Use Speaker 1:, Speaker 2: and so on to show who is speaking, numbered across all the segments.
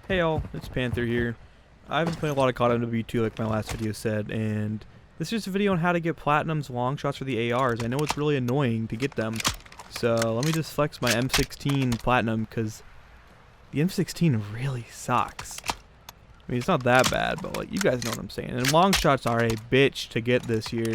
Speaker 1: Hey all, it's Panther here. I've been playing a lot of COD MW2 like my last video said, and this is just a video on how to get Platinum's long shots for the ARs. I know it's really annoying to get them, so let me just flex my M16 Platinum, because the M16 really sucks. I mean, it's not that bad, but like, you guys know what I'm saying. And long shots are a bitch to get this year.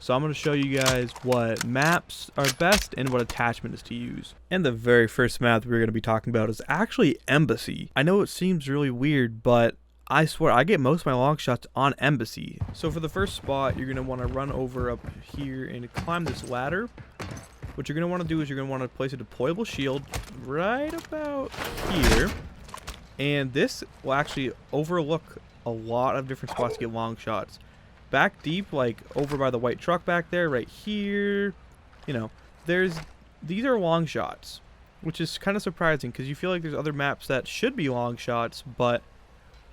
Speaker 1: So I'm going to show you guys what maps are best and what attachment is to use. And the very first map we're going to be talking about is actually Embassy. I know it seems really weird, but I swear I get most of my long shots on Embassy. So for the first spot, you're going to want to run over up here and climb this ladder. What you're going to want to do is you're going to want to place a deployable shield right about here. And this will actually overlook a lot of different spots to get long shots. Back deep, like over by the white truck back there, right here, you know, these are long shots, which is kind of surprising because you feel like there's other maps that should be long shots, but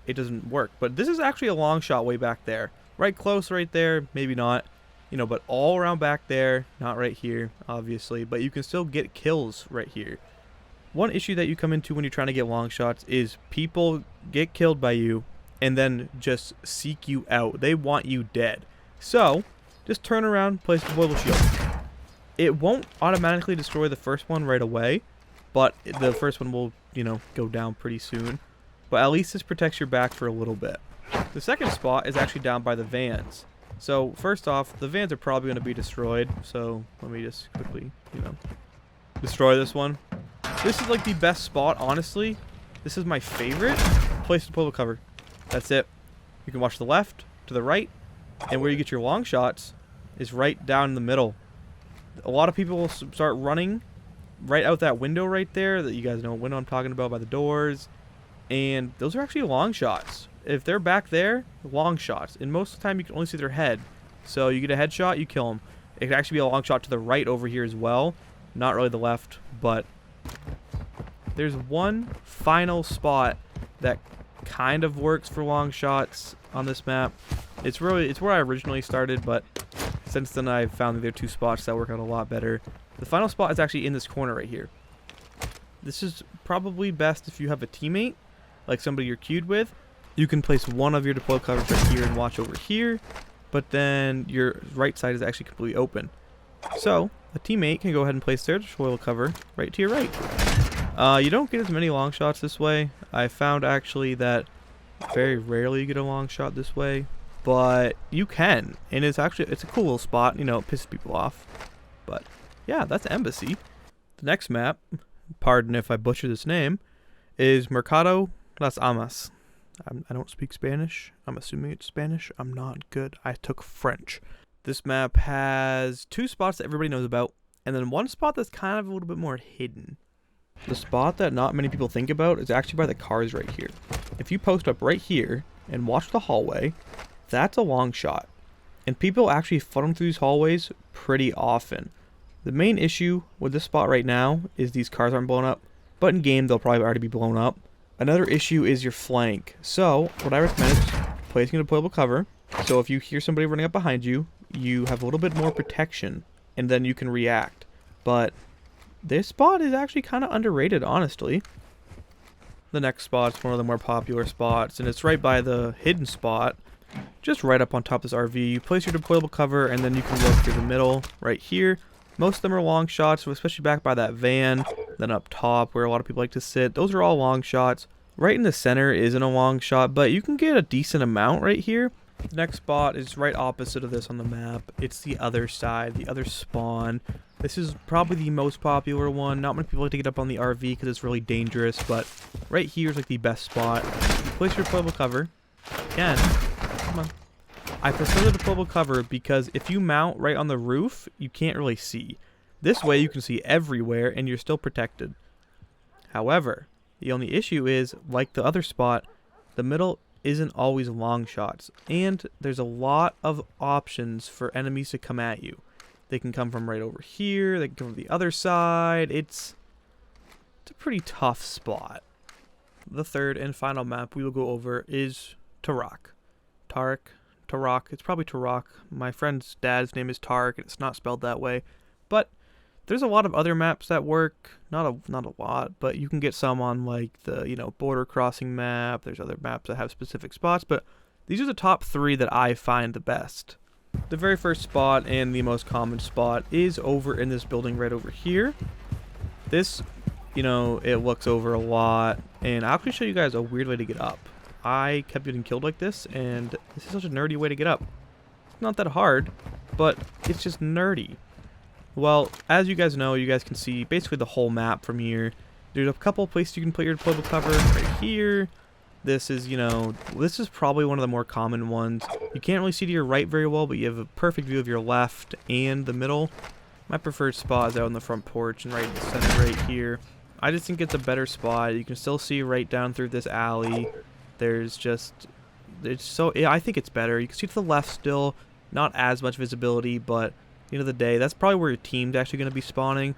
Speaker 1: it doesn't work. But this is actually a long shot way back there, right close right there, maybe not, you know, but all around back there, not right here, obviously, but you can still get kills right here. One issue that you come into when you're trying to get long shots is people get killed by you and then just seek you out. They want you dead. So, just turn around, place the deployable shield. It won't automatically destroy the first one right away, but the first one will, you know, go down pretty soon. But at least this protects your back for a little bit. The second spot is actually down by the vans. So, first off, the vans are probably going to be destroyed. So, let me just quickly, you know, destroy this one. This is like the best spot, honestly. This is my favorite. Place the deployable cover. That's it. You can watch to the left, to the right, and where you get your long shots is right down in the middle. A lot of people will start running right out that window right there, that you guys know what window I'm talking about, by the doors, and those are actually long shots. If they're back there, long shots, and most of the time you can only see their head. So you get a headshot, you kill them. It can actually be a long shot to the right over here as well, not really the left, but there's one final spot that kind of works for long shots on this map. It's where I originally started, but since then I've found that there are two spots that work out a lot better. The final spot is actually in this corner right here. This is probably best if you have a teammate, like somebody you're queued with. You can place one of your deploy covers right here and watch over here, but then your right side is actually completely open. So a teammate can go ahead and place their deploy cover right to your right. You don't get as many long shots this way. I found actually that very rarely you get a long shot this way, but you can, and it's a cool little spot. You know, it pisses people off. But yeah, that's Embassy. The next map, pardon if I butcher this name, is Mercado Las Amas. I don't speak Spanish. I'm assuming it's Spanish. I'm not good. I took French. This map has two spots that everybody knows about, and then one spot that's kind of a little bit more hidden. The spot that not many people think about is actually by the cars right here. If you post up right here and watch the hallway, that's a long shot. And people actually funnel through these hallways pretty often. The main issue with this spot right now is these cars aren't blown up, but in game they'll probably already be blown up. Another issue is your flank. So what I recommend is placing a deployable cover. So if you hear somebody running up behind you, you have a little bit more protection and then you can react. But this spot is actually kind of underrated, honestly. The next spot's one of the more popular spots, and it's right by the hidden spot, just right up on top of this RV. You place your deployable cover, and then you can look through the middle right here. Most of them are long shots, especially back by that van, then up top where a lot of people like to sit. Those are all long shots. Right in the center isn't a long shot, but you can get a decent amount right here. The next spot is right opposite of this on the map. It's the other side, the other spawn. This is probably the most popular one. Not many people like to get up on the RV because it's really dangerous, but right here is like the best spot. You place your deployable cover. Again, come on. I prefer the deployable cover because if you mount right on the roof, you can't really see. This way you can see everywhere and you're still protected. However, the only issue is, like the other spot, the middle isn't always long shots, and there's a lot of options for enemies to come at you. They can come from right over here, they can come from the other side. It's a pretty tough spot. The third and final map we will go over is Tark. Tark, it's probably Tark. My friend's dad's name is Tark, and it's not spelled that way. But There's a lot of other maps that work, not a lot, but you can get some on like the, border crossing map. There's other maps that have specific spots, but these are the top 3 that I find the best. The very first spot and the most common spot is over in this building right over here. This, it looks over a lot, and I'll actually show you guys a weird way to get up. I kept getting killed like this, and this is such a nerdy way to get up. It's not that hard, but it's just nerdy. Well, as you guys know, you guys can see basically the whole map from here. There's a couple of places you can put your deployable cover right here. This is, this is probably one of the more common ones. You can't really see to your right very well, but you have a perfect view of your left and the middle. My preferred spot is out on the front porch and right in the center right here. I just think it's a better spot. You can still see right down through this alley. I think it's better. You can see to the left still, not as much visibility, but at the end of the day, that's probably where your team's actually going to be spawning.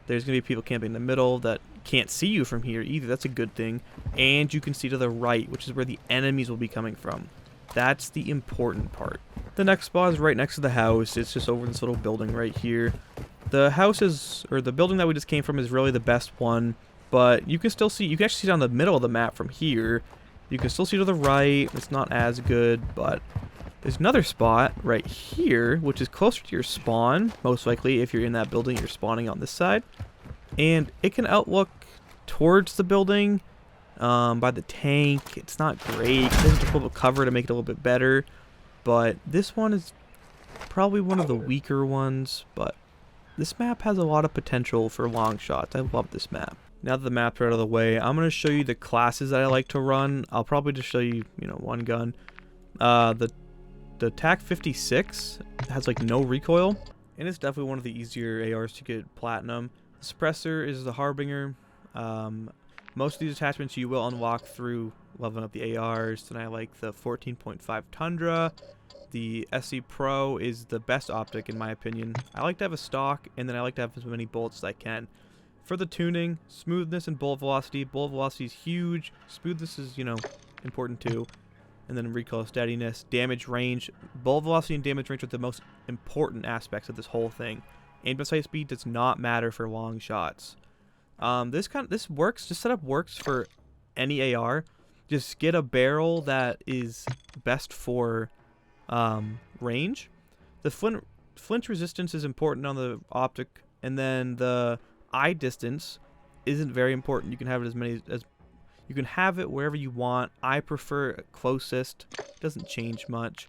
Speaker 1: There's going to be people camping in the middle that can't see you from here either. That's a good thing. And you can see to the right, which is where the enemies will be coming from. That's the important part. The next spot is right next to the house. It's just over this little building right here. The building that we just came from is really the best one, but you can still see, you can actually see down the middle of the map from here. You can still see to the right. It's not as good, but there's another spot right here, which is closer to your spawn, most likely if you're in that building, you're spawning on this side. And it can outlook towards the building by the tank. It's not great. It doesn't have a little cover to make it a little bit better. But this one is probably one of the weaker ones, but this map has a lot of potential for long shots. I love this map. Now that the map's out of the way, I'm going to show you the classes that I like to run. I'll probably just show you, one gun. The TAC 56 has like no recoil, and it's definitely one of the easier ARs to get platinum. The suppressor is the Harbinger. Most of these attachments you will unlock through leveling up the ARs, and I like the 14.5 Tundra. The SC Pro is the best optic in my opinion. I like to have a stock, and then I like to have as many bullets as I can. For the tuning, smoothness and bullet velocity. Bullet velocity is huge. Smoothness is, important too. And then recoil steadiness, damage range. Bullet velocity and damage range are the most important aspects of this whole thing. Aim sight speed does not matter for long shots. This setup works for any AR. Just get a barrel that is best for range. The flinch resistance is important on the optic, and then the eye distance isn't very important. You can have it you can have it wherever you want. I prefer closest. It doesn't change much.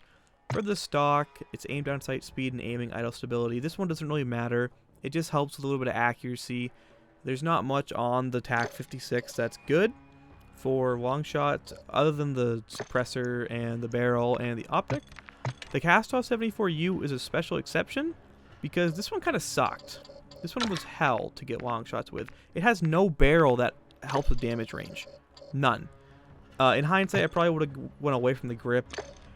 Speaker 1: For the stock, it's aim down sight speed and aiming idle stability. This one doesn't really matter. It just helps with a little bit of accuracy. There's not much on the TAC 56 that's good for long shots other than the suppressor and the barrel and the optic. The Castoff 74U is a special exception because this one kind of sucked. This one was hell to get long shots with. It has no barrel that helps with damage range. None. In hindsight, I probably would have went away from the grip,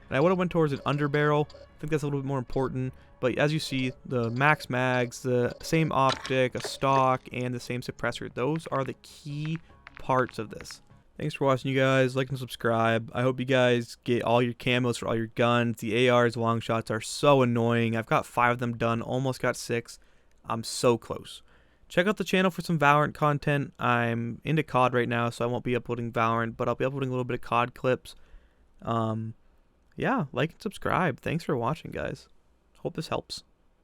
Speaker 1: and I would have went towards an underbarrel. I think that's a little bit more important. But as you see, the max mags, the same optic, a stock, and the same suppressor, those are the key parts of this. Thanks for watching, you guys. Like and subscribe. I hope you guys get all your camos for all your guns. The ARs, long shots are so annoying. I've got 5 of them done, almost got 6. I'm so close. Check out the channel for some Valorant content. I'm into COD right now, so I won't be uploading Valorant, but I'll be uploading a little bit of COD clips. Yeah, like and subscribe. Thanks for watching, guys. Hope this helps.